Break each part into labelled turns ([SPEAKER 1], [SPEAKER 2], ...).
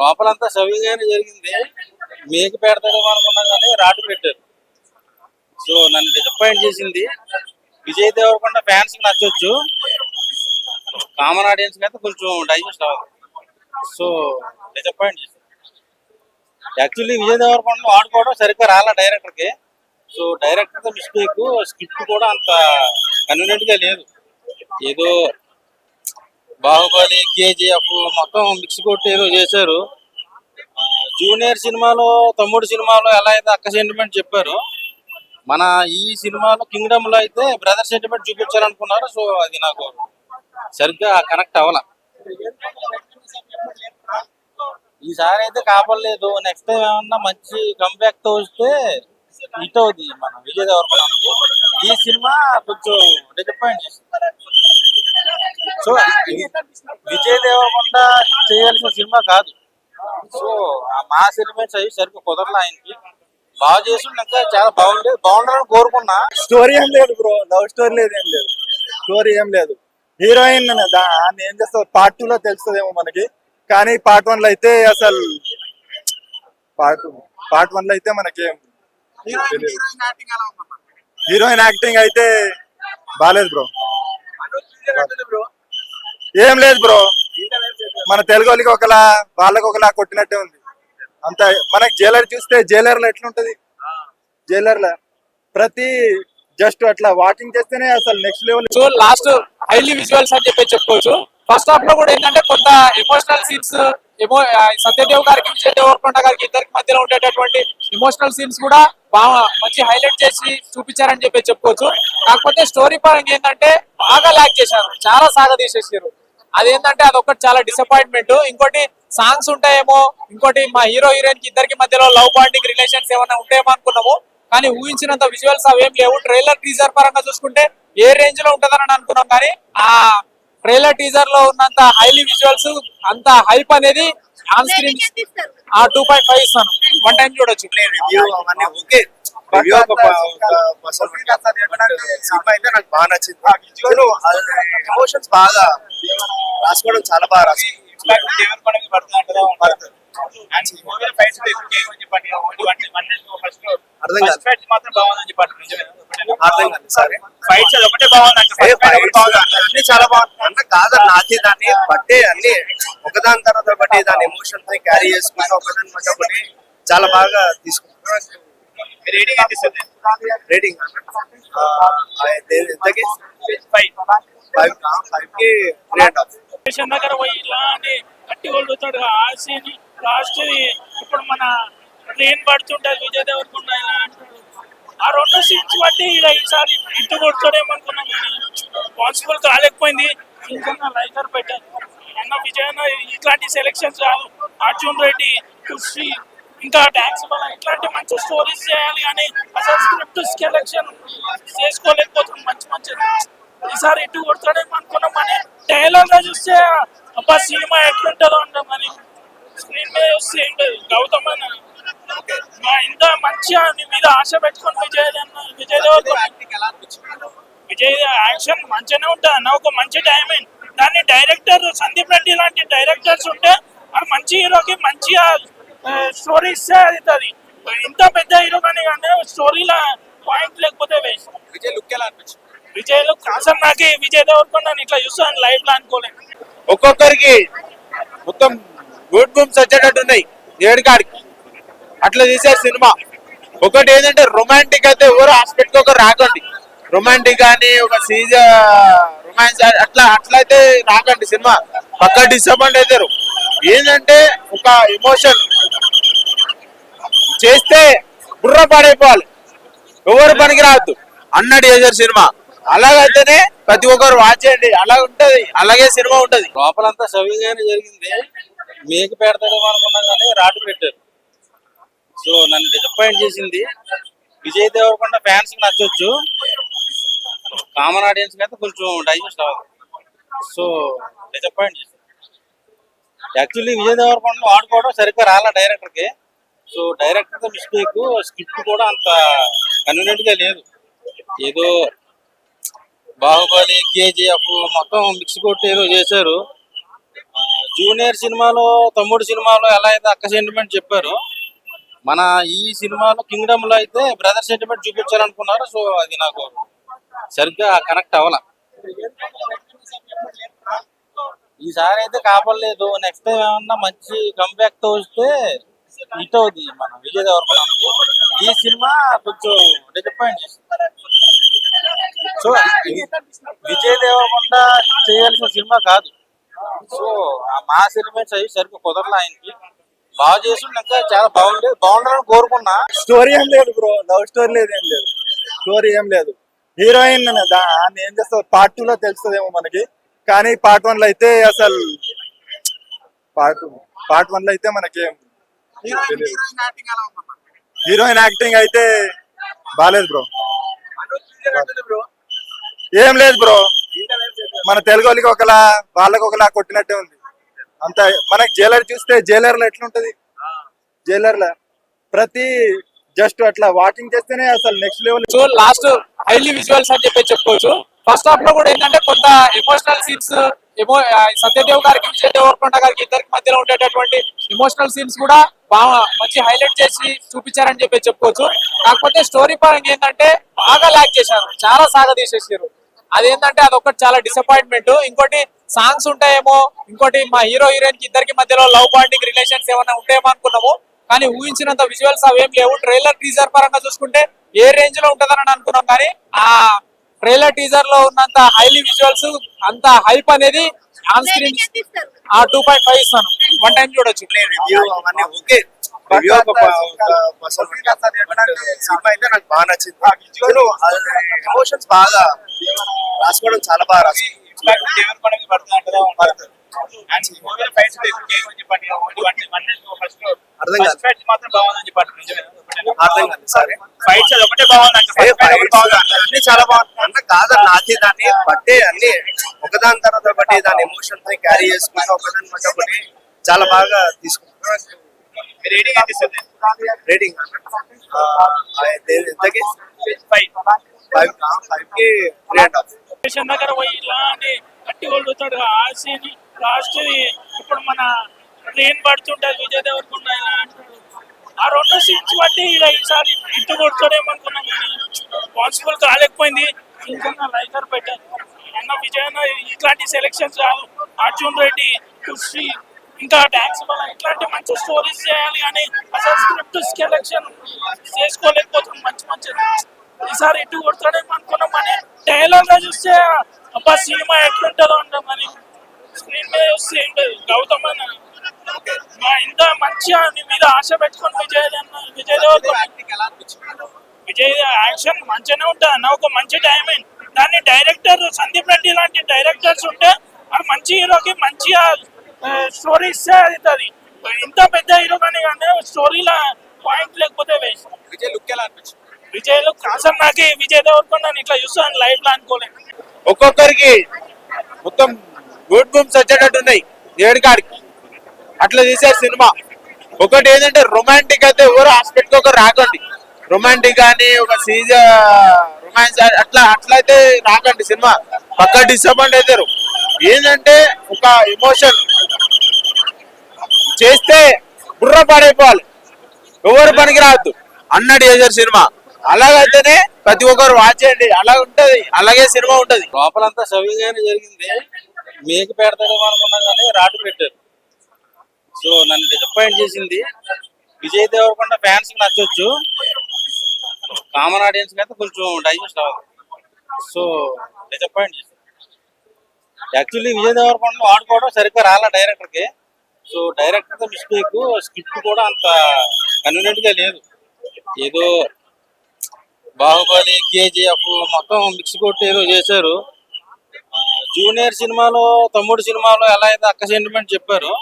[SPEAKER 1] లోపలంతా సవ్యంగానే జరిగింది. మేకు పెడతాడేమో అనుకున్నా కానీ రాటు పెట్టారు. సో నన్ను డిసప్పాయింట్ చేసింది. విజయ్ దేవరకొండ ఫ్యాన్స్ కి నచ్చొచ్చు, కామన్ ఆడియన్స్ కి అయితే కొంచెం డైజెస్ట్ అవ్వదు. సో డిసప్పాయింట్ చేసింది. యాక్చువల్లీ విజయ్ దేవరకొండ ఆడుకోవడం సరిగ్గా రాలా డైరెక్టర్ కి. సో డైరెక్టర్ మిస్టేక్, స్క్రిప్ట్ కూడా అంత కన్వీనియంట్ గా లేదు. ఏదో బాహుబలి, కేజీఎఫ్ మొత్తం మిక్స్ కొట్టి ఏదో చేశారు. జూనియర్ సినిమాలో, తమ్ముడు సినిమాలో ఎలా అయితే అక్క సెంటిమెంట్ చెప్పారు, మన ఈ సినిమాలో కింగ్డమ్ లో అయితే బ్రదర్ సెంటిమెంట్ చూపించాలనుకున్నారు. సో అది నాకు సరిగ్గా కనెక్ట్ అవ్వాల. ఈసారి అయితే కాపలేదు. నెక్స్ట్ టైం ఏమన్నా మంచి కంబ్యాక్ తో వస్తే హిట్ అవుతుంది మన విజయ్ దేవరకొండకి. ఈ సినిమా కొంచెం డిసప్పాయింట్ చేసింది. సో విజయ్ దేవరకొండ చేయాల్సిన సినిమా కాదు. సో ఆ మా ఎలిమెంట్స్ అవి సరిగ్గా కుదరలా ఆయనకి. బాగా చేసి ఇంకా చాలా బాగుండాలని కోరుకున్నా.
[SPEAKER 2] స్టోరీ ఏం లేదు బ్రో, లవ్ స్టోరీ లేదు, ఏం లేదు, స్టోరీ ఏం లేదు. హీరోయిన్ దాన్ని ఏం చేస్తారు పార్ట్ 2 లో తెలుస్తుందేమో మనకి, కానీ పార్ట్ 1 లో అయితే అసలు పార్ట్ 1 లో అయితే మనకి హీరోయిన్ యాక్టింగ్ అయితే బాలేదు బ్రో. ఏం లేదు బ్రో, మన తెలుగు వాళ్ళకి ఒకలా వాళ్ళకి ఒకలా కొట్టినట్టే ఉంది అంత. మనకి జైలర్ చూస్తే జైలర్ లో ఎట్లుంటది, జైలర్ లో ప్రతి జస్ట్ అట్లా వాకింగ్ చేస్తేనే అసలు next level.
[SPEAKER 3] So last highly visuals అని చెప్పి చెప్పుకోవచ్చు. ఫస్ట్ హాఫ్ లో కూడా ఏంటంటే కొంత ఎమోషనల్ సీన్స్, సత్యదేవ్ గారికి విజయ్ దేవరకొండ గారికి ఇద్దరికి మధ్యలో ఉండేటటువంటి ఎమోషనల్ సీన్స్ కూడా బాగా మంచి హైలైట్ చేసి చూపించారని చెప్పి చెప్పుకోవచ్చు. కాకపోతే స్టోరీ పరంగా ఏంటంటే బాగా లాక్ చేశారు, చాలా సాగదీసేసారు. అదేంటంటే అదొకటి చాలా డిసప్పాయింట్మెంట్. ఇంకోటి సాంగ్స్ ఉంటాయేమో, ఇంకోటి మా హీరో హీరోయిన్ కి ఇద్దరికి మధ్యలో లవ్ బాండింగ్ రిలేషన్స్ ఏమైనా ఉంటాయేమో అనుకున్నాము, కానీ ఊహించినంత విజువల్స్ అవేం లేవు. ట్రైలర్ టీజర్ పరంగా చూసుకుంటే ఏ రేంజ్ లో ఉంటదని అనుకున్నాం, కానీ ఆ ట్రైలర్ టీజర్ లో ఉన్నంత హైలీ విజువల్స్, అంత హైప్ అనేది ఆన్ స్క్రీన్ 2.5 ఇస్తాను. వన్ టైం చూడొచ్చు.
[SPEAKER 2] సినిమా అయితే నాకు బాగా నచ్చింది. ఎమోషన్స్ బాగా రాసుకోవడం చాలా బాగా రాసుకోవడం. చాలా బాగుంది కాదు, నాకే దాన్ని బట్టే అన్ని ఒకదాని తర్వాత బట్టి దాని ఎమోషన్ క్యారీ చేసుకుంటా ఒకదాని బట్టి ఒకటి చాలా బాగా తీసుకుంటాను. రేటింగ్
[SPEAKER 4] దగ్గర పోయి ఇలాంటి కట్టి కొడుతాడు ఆ సీన్ లాస్ట్. ఇప్పుడు మన ట్రైన్ పడుతుంటది విజయ్ దేవరకొండ ఇలా అంటాడు. ఆ రెండు సీన్స్ బట్టి ఈసారి ఇట్టు కొడతాడేమనుకున్నాం, కానీ పాసిబుల్ కాలేకపోయింది. ఇంకా లైకర్ పెట్టారు అన్న విజయ్ అన్న. ఇట్లాంటి సెలెక్షన్స్ కాదు, అర్జున్ రెడ్డి, ఖుషి, ఇంకా డాన్స్ వల్ల ఇట్లాంటి మంచి స్టోరీస్ చేయాలి, కానీ అసలు స్క్రిప్ట్ సెలెక్షన్ చేసుకోలేకపోతుంది. మంచి ఈసారి ఇటు కొడతాడేమో అనుకున్నాం, కానీ ట్రైలర్ లో చూస్తే అబ్బా సినిమా ఎట్లుంటుందో అంటాం, కానీ స్క్రీన్ మీద చూస్తే ఏంటది గౌతమ్ అన్న ఇంత మంచిగా నీ మీద ఆశ పెట్టుకుని విజయ్ యాక్షన్ మంచిగానే ఉంటుంది అన్న. ఒక మంచి టైమింగ్, దాన్ని డైరెక్టర్ సందీప్ రెడ్డి లాంటి డైరెక్టర్స్ ఉంటే ఆ మంచి హీరోకి మంచిగా స్టోరీ ఇస్తే అవుతుంది. ఇంత పెద్ద హీరో కానీ స్టోరీలో పాయింట్ లేకపోతే వేస్ట్.
[SPEAKER 3] విజయ్ లుక్ ఎలా అనిపించింది?
[SPEAKER 4] విజయ్ లుక్ అసలు నాకు విజయ్ దేవరకొండ ఇట్లా చూస్తాను లైఫ్ లో అనుకోలేదు.
[SPEAKER 3] ఒక్కొక్కరికి మొత్తం గూడ్ బూమ్స్ వచ్చేటట్టు ఉన్నాయి ఏడుకాడికి, అట్లా తీసారు సినిమా. ఒకటి ఏంటంటే రొమాంటిక్ అయితే ఎవరు హాస్పిటల్ ఒకరు రాకండి. రొమాంటిక్ కానీ ఒక సీజన్ రొమాన్స్ అట్లయితే రాకండి. సినిమా పక్కా డిసప్పాయింట్ అవుతారు. ఏంటంటే ఒక ఎమోషన్ చేస్తే బుర్ర పాడైపోవాలి, ఎవరు పనికి రావద్దు అన్నట్టు చేశారు సినిమా. అలాగైతేనే ప్రతి ఒక్కరు వాచ్ చేయండి, అలా ఉంటది, అలాగే సినిమా ఉంటది.
[SPEAKER 1] లోపలంతా సవ్యంగానే జరిగింది. మేకు పెడతాడేమో అనుకున్నా కానీ రాటు పెట్టారు. సో నన్ను డిసప్పాయింట్ చేసింది. విజయ్ దేవరకొండ ఫ్యాన్స్ కి నచ్చొచ్చు, కామన్ ఆడియన్స్ కి అయితే కొంచెం డైజెస్ట్ అవ్వదు. సో డిసప్పాయింట్ చేసింది. యాక్చువల్లీ విజయ్ దేవరకొండ ఆడుకోవడం సరిగ్గా రాలా డైరెక్టర్ కి. సో డైరెక్టర్ మిస్టేక్, స్క్రిప్ట్ కూడా అంత కన్వీనియంట్ గా లేదు. ఏదో బాహుబలి, కేజీఎఫ్ మొత్తం మిక్స్ కొట్టి ఏదో చేశారు. జూనియర్ సినిమాలో తమ్ముడు సినిమాలో ఎలా అయితే అక్క సెంటిమెంట్ చెప్పారు, మన ఈ సినిమాలో కింగ్డమ్ లో అయితే బ్రదర్ సెంటిమెంట్ చూపించాలనుకున్నారు. సో అది నాకు సరిగ్గా కనెక్ట్ అవ్వాల. ఈసారి అయితే కాపాడలేదు. నెక్స్ట్ టైం ఏమన్నా మంచి కంబ్యాక్ తో వస్తే హిట్ అవుద్ది మన విజయ్ దేవరకొండకి. ఈ సినిమా కొంచెం డిసప్పాయింట్ చేసింది. సో విజయ్ దేవరకొండ చేయాల్సిన సినిమా కాదు. సో ఆ మాస్ ఎలిమెంట్స్ అవి సరిగ్గా కుదరలే ఆయనకి. బాగా చేసి ఇంకా చాలా బాగుండాలని కోరుకున్నా.
[SPEAKER 2] స్టోరీ ఏం లేదు బ్రో, లవ్ స్టోరీ లేదు, ఏం లేదు, స్టోరీ ఏం లేదు. హీరోయిన్ దాన్ని ఏం చేస్తావు, పార్ట్ 2 లో తెలుస్తుందేమో మనకి. కానీ పార్ట్ 1 లో అయితే అసలు పార్ట్ 1 లో అయితే మనకేం హీరోయిన్ యాక్టింగ్ అయితే బాలేదు బ్రో. ఏం లేదు బ్రో, మన తెలుగు వాళ్ళకి ఒకలా వాళ్ళకి ఒకలా కొట్టినట్టే ఉంది అంత. మనకి జైలర్ చూస్తే జైలర్ లో ఎట్లుంటది, జైలర్ లో ప్రతి జస్ట్ అట్లా వాకింగ్ చేస్తేనే అసలు next level.
[SPEAKER 3] So last highly visuals అని చెప్పి చెప్పుకోవచ్చు. ఫస్ట్ హాఫ్ లో కూడా ఏంటంటే కొంత ఎమోషనల్ సీన్స్, సత్యదేవ్ గారికి విజయ్ దేవరకొండ గారికి ఇద్దరికి మధ్యలో ఉండేటటువంటి ఎమోషనల్ సీన్స్ కూడా బాగా మంచి హైలైట్ చేసి చూపించారని చెప్పి చెప్పుకోవచ్చు. కాకపోతే స్టోరీ పరంగా ఏంటంటే బాగా లాక్ చేశారు, చాలా సాగదీసేసారు. అదేంటంటే అదొకటి చాలా డిసప్పాయింట్మెంట్. ఇంకోటి సాంగ్స్ ఉంటాయేమో, ఇంకోటి మా హీరో హీరోయిన్ కి ఇద్దరికి మధ్యలో లవ్ బాండింగ్ రిలేషన్స్ ఏమైనా ఉంటాయేమో అనుకున్నాము. కానీ ఊహించినంత విజువల్స్ అవేం లేవు. ట్రైలర్ టీజర్ పరంగా చూసుకుంటే ఏ రేంజ్ లో ఉంటదని అనుకున్నాం, కానీ ఆ ట్రైలర్ టీజర్ లో ఉన్నంత హైలీ విజువల్స్, అంత హైప్ అనేది ఆన్ స్క్రీన్ 2.5 ఇస్తాను. వన్ టైం చూడొచ్చు.
[SPEAKER 2] సినిమా అయితే నాకు బాగా నచ్చింది. ఎమోషన్స్ బాగా రాసుకోవడం చాలా బాగా రాసుకోవడం. అన్ని చాలా బాగుంది అన్న కాదు, నాకే దాన్ని బట్టే అన్ని ఒకదాని తర్వాత ఒకటి దాని ఎమోషన్ క్యారీ చేసుకుంటూ ఒకదాని తర్వాత ఒకటి చాలా బాగా తీసుకుంటాను. రేటింగ్
[SPEAKER 4] స్టేషన్ దగ్గర పోయి ఇలాంటి గట్టి కొడుతాడు ఆ సీన్ లాస్ట్. ఇప్పుడు మన ట్రైన్ పడుతుంటది విజయ్ దేవరకొండ ఇలా అంటాడు. ఆ రెండు సీన్స్ బట్టి ఇలా ఈసారి ఇట్టు కొడతాడేమనుకున్నాం, కానీ పాసిబుల్ కాలేకపోయింది. ఇంకా లైకర్ పెట్టారు అన్న విజయ్ అన్న. ఇట్లాంటి సెలెక్షన్స్ కాదు, అర్జున్ రెడ్డి, ఖుషి, ఇంకా డాన్స్ వల్ల ఇట్లాంటి మంచి స్టోరీస్ చేయాలి. కానీ అసలు స్క్రిప్ట్ సెలెక్షన్ చేసుకోలేకపోతున్నాం మంచి మంచి. ఈసారి ఇటు కొడతాడేమో అనుకున్నాం, కానీ ట్రైలర్ లో చూస్తే అబ్బా సినిమా ఎట్లుంటుందో అంటాం. కానీ స్క్రీన్ మీద చూస్తే ఏంటది గౌతమ్ అన్న ఇంత మంచిగా నీ మీద ఆశ పెట్టుకొని విజయ్ దేవరకొండ విజయ్ యాక్షన్ మంచిగానే ఉంటుంది అన్న. ఒక మంచి టైమింగ్. దాన్ని డైరెక్టర్ సందీప్ రెడ్డి లాంటి డైరెక్టర్స్ ఉంటే ఆ మంచి హీరోకి మంచిగా స్టోరీ ఇస్తే అది ఇంత పెద్ద హీరో కానీ స్టోరీలో పాయింట్ లేకపోతే వేస్ట్.
[SPEAKER 3] విజయ్ లుక్ ఎలా అనిపించింది?
[SPEAKER 4] విజయ్ లో అసలు నాకు విజయ్ దేవరకొండ ఇట్లా చూస్తాను లైఫ్ లో అనుకోలేదు.
[SPEAKER 5] ఒక్కొక్కరికి మొత్తం గూడ్ బూమ్స్ వచ్చేటట్టు ఉన్నాయి ఏడుకాడికి. అట్లా తీసారు సినిమా. ఒకటి ఏంటంటే రొమాంటిక్ అయితే ఎవరు హాస్పిటల్కి ఒకరు రాకండి. రొమాంటిక్ కానీ ఒక సీజ రొమాన్స్ అట్లయితే రాకండి. సినిమా పక్కా డిసప్పాయింట్ అవుతారు. ఏంటంటే ఒక ఎమోషన్ చేస్తే బుర్ర పాడైపోవాలి, ఎవరు పనికి రావద్దు అన్నట్టు చేశారు సినిమా. అలాగైతేనే ప్రతి ఒక్కరు వాచ్ చేయండి. అలా ఉంటది, అలాగే సినిమా ఉంటది.
[SPEAKER 1] లోపలంతా సవ్యంగానే జరిగింది. మేక పెడతాడేమో అనుకున్నా కానీ రాటు పెట్టారు. సో నన్ను డిసప్పాయింట్ చేసింది. విజయ్ దేవరకొండ ఫ్యాన్స్ కి నచ్చొచ్చు, కామన్ ఆడియన్స్ కి అయితే కొంచెం డైజెస్ట్ అవ్వదు. సో డిసప్పాయింట్ చేసింది. యాక్చువల్లీ విజయ్ దేవరకొండ వాడుకోవడం సరిగ్గా రాలా డైరెక్టర్ కి. So director mistake. స్క్రిప్ట్ కూడా అంత కన్వీనియంట్ గా లేదు. ఏదో బాహుబలి, కేజీఎఫ్ మొత్తం మిక్స్ కొట్టి ఏదో చేశారు. జూనియర్ సినిమాలో తమ్ముడు సినిమాలో ఎలా అయితే అక్క సెంటిమెంట్ చెప్పారు,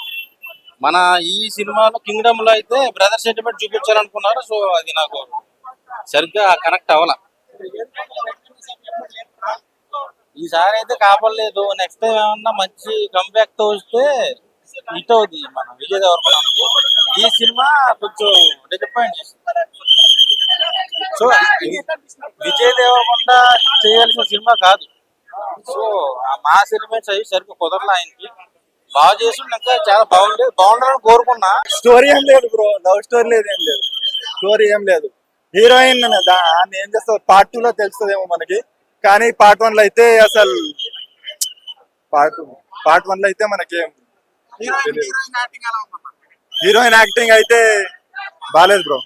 [SPEAKER 1] మన ఈ సినిమాలో కింగ్డమ్ లో అయితే బ్రదర్ సెంటిమెంట్ చూపించాలనుకున్నారు. సో అది నాకు సరిగ్గా కనెక్ట్ అవ్వాల. ఈసారి అయితే కాపాడలేదు. నెక్స్ట్ టైం ఏమన్నా మంచి కంబ్యాక్ తో వస్తే హిట్ అవుద్ది మన విజయ్ దేవరకొండకి. ఈ సినిమా కొంచెం డిసప్పాయింట్ చేసింది. సో విజయ్ దేవరకొండ చేయాల్సిన సినిమా కాదు. సో ఆ మాస్ ఎలిమెంట్స్ అవి సరిగ్గా కుదరలే ఆయనకి. బాగా చేసి ఇంకా చాలా బాగుండాలని కోరుకున్నా.
[SPEAKER 2] స్టోరీ ఏం లేదు బ్రో, లవ్ స్టోరీ లేదు, ఏం లేదు, స్టోరీ ఏం లేదు. హీరోయిన్ దాన్ని ఏం చేస్తావు, పార్ట్ 2 లో తెలుస్తుందేమో మనకి, కానీ పార్ట్ 1 లో అయితే అసలు పార్ట్ 1 లో అయితే మనకేం హీరోయిన్ యాక్టింగ్ అయితే బాలేదు బ్రో.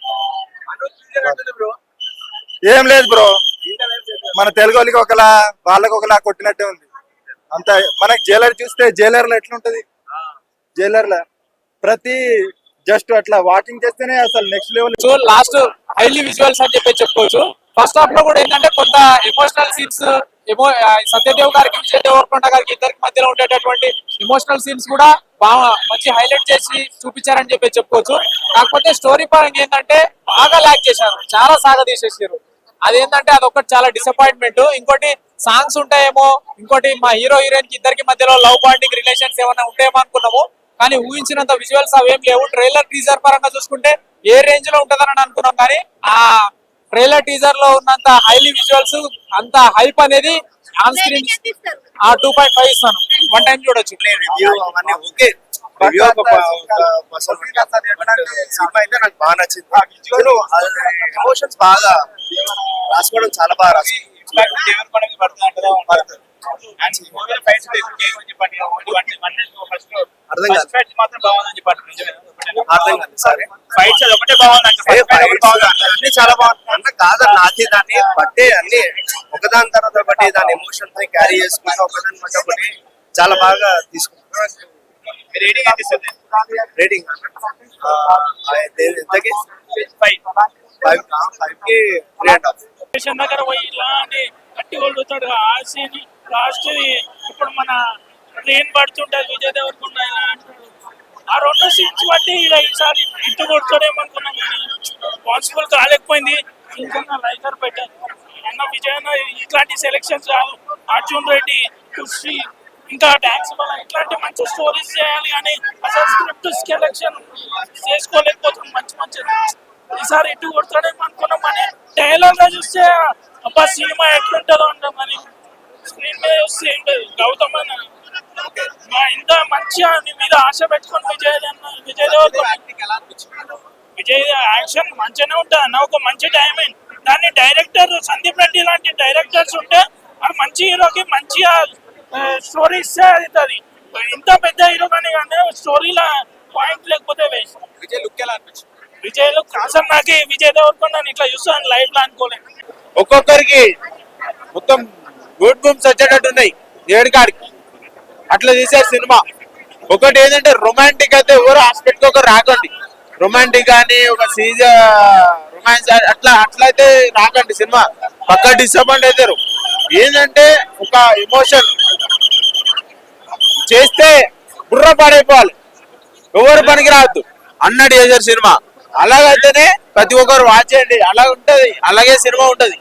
[SPEAKER 2] ఏం లేదు బ్రో, మన తెలుగు వాళ్ళకి ఒకలా వాళ్ళకి ఒకలా కొట్టినట్టే ఉంది అంత. మనకి జైలర్ చూస్తే జైలర్ లో ఎట్లుంటది, జైలర్ లో ప్రతి జస్ట్ అట్లా వాకింగ్ చేస్తేనే అసలు next level.
[SPEAKER 3] So last highly visuals అని చెప్పి చెప్పుకోవచ్చు. ఫస్ట్ హాఫ్ లో కూడా ఏంటంటే కొంత ఎమోషనల్ సీన్స్ సత్యదేవ్ గారికి విజయ్ దేవరకొండ గారికి ఇద్దరికి మధ్యలో ఉండేటటువంటి ఎమోషనల్ సీన్స్ కూడా బాగా మంచి హైలైట్ చేసి చూపించారని చెప్పి చెప్పుకోవచ్చు. కాకపోతే స్టోరీ పరంగా ఏంటంటే బాగా ల్యాక్ చేశారు, చాలా సాగదీసేసారు. అదేంటంటే అదొకటి చాలా డిసప్పాయింట్మెంట్. ఇంకోటి సాంగ్స్ ఉంటాయేమో, ఇంకోటి మా హీరో హీరోయిన్ కి ఇద్దరికి మధ్యలో లవ్ బాండింగ్ రిలేషన్స్ ఏమైనా ఉంటాయేమో అనుకున్నాము, కానీ ఊహించినంత విజువల్స్ అవేం లేవు. ట్రైలర్ టీజర్ పరంగా చూసుకుంటే ఏ రేంజ్ లో ఉంటదని అనుకున్నాం, కానీ ఆ ట్రైలర్ టీజర్ లో ఉన్నంత హైలీ విజువల్స్ అంత హైప్ అనేది ఆన్ స్క్రీన్ 2.5 ఇస్తాను. 1 టైం చూడొచ్చు.
[SPEAKER 2] సినిమా అయితే నాకు బాగా నచ్చింది. ఎమోషన్స్ బాగా రాసుకోవడం చాలా బాగా రాసుకోవడం. అర్థం కాదు సరే,
[SPEAKER 4] ఫైట్స్ అది ఒకటే బాగుంది.
[SPEAKER 2] అన్ని చాలా బాగుంది అన్న కాదన్న, నాకే దాన్ని బట్టే అన్ని ఒకదాని తర్వాత ఒకటి దాని ఎమోషన్స్ ని క్యారీ చేసుకుంటూ ఒకదాని బట్టి ఒకటి చాలా బాగా తీసుకుంటాం. రేటింగ్ ఎంతకి 5 కి 3.5.
[SPEAKER 4] స్టేషన్ దగ్గర పోయి ఇలాంటి కట్టి కొడుతాడు ఆ సీన్ లాస్ట్. ఇప్పుడు మన ట్రైన్ పడుతుంటది విజయ్ దేవరకొండ ఇలా అంటాడు. ఆ 2 సీన్స్ బట్టి ఇలా ఈసారి ఇటు కొడతాడేమనుకున్నాం, కానీ పాసిబుల్ కాలేకపోయింది. ఇంకా లైకర్ పెట్టారు అన్న విజయ్ అన్న. ఇట్లాంటి సెలెక్షన్స్ కాదు, అర్జున్ రెడ్డి, ఖుషి, ఇంకా డాన్స్ వల్ల ఇట్లాంటి మంచి స్టోరీస్ చేయాలి, కానీ అసలు స్క్రిప్ట్ సెలెక్షన్ చేసుకోలేకపోతున్నాం. మంచి ఈసారి ఇటు కొడతాడేమో అనుకున్నాం, కానీ డైలాగ్ చూస్తే అబ్బా సినిమా ఎట్లుంటుందో అంటాం, కానీ స్క్రీన్ మీద చూస్తే ఏంటది గౌతమ్ అన్న ఇంత మంచిగా నీ మీద ఆశ పెట్టుకొని విజయ్ విజయ్ యాక్షన్ మంచిగానే ఉంటుంది అన్న. ఒక మంచి డైమండ్ దాన్ని డైరెక్టర్ సందీప్ రెడ్డి లాంటి డైరెక్టర్స్ ఉంటే ఆ మంచి హీరోకి మంచిగా స్టోరీ ఇస్తే అవుతుంది. ఇంత పెద్ద హీరో కానీ స్టోరీలో పాయింట్ లేకపోతే వేస్ట్.
[SPEAKER 3] విజయ్ లుక్ ఎలా అనిపించింది?
[SPEAKER 4] విజయ్ లుక్ అసలు నాకు విజయ్ దేవరకొండ ఇట్లా చూస్తాను లైవ్ లో అనుకోలేదు.
[SPEAKER 5] ఒక్కొక్కరికి మొత్తం గుడ్ బూమ్స్ వచ్చేటట్టు ఉన్నాయి ఏడుకాడికి, అట్లా తీసారు సినిమా. ఒకటి ఏంటంటే రొమాంటిక్ అయితే ఎవరు హాస్పిటల్కి ఒకరు రాకండి. రొమాంటిక్ కానీ ఒక రొమాన్స్ అట్లయితే రాకండి. సినిమా పక్కా డిసప్పాయింట్ అవుతారు. ఏంటంటే ఒక ఎమోషన్ చేస్తే బుర్ర పాడైపోవాలి, ఎవరు పనికి రావద్దు అన్నట్టు చేశారు సినిమా. అలాగైతేనే ప్రతి ఒక్కరు వాచ్ చేయండి. అలా ఉంటది, అలాగే సినిమా ఉంటది.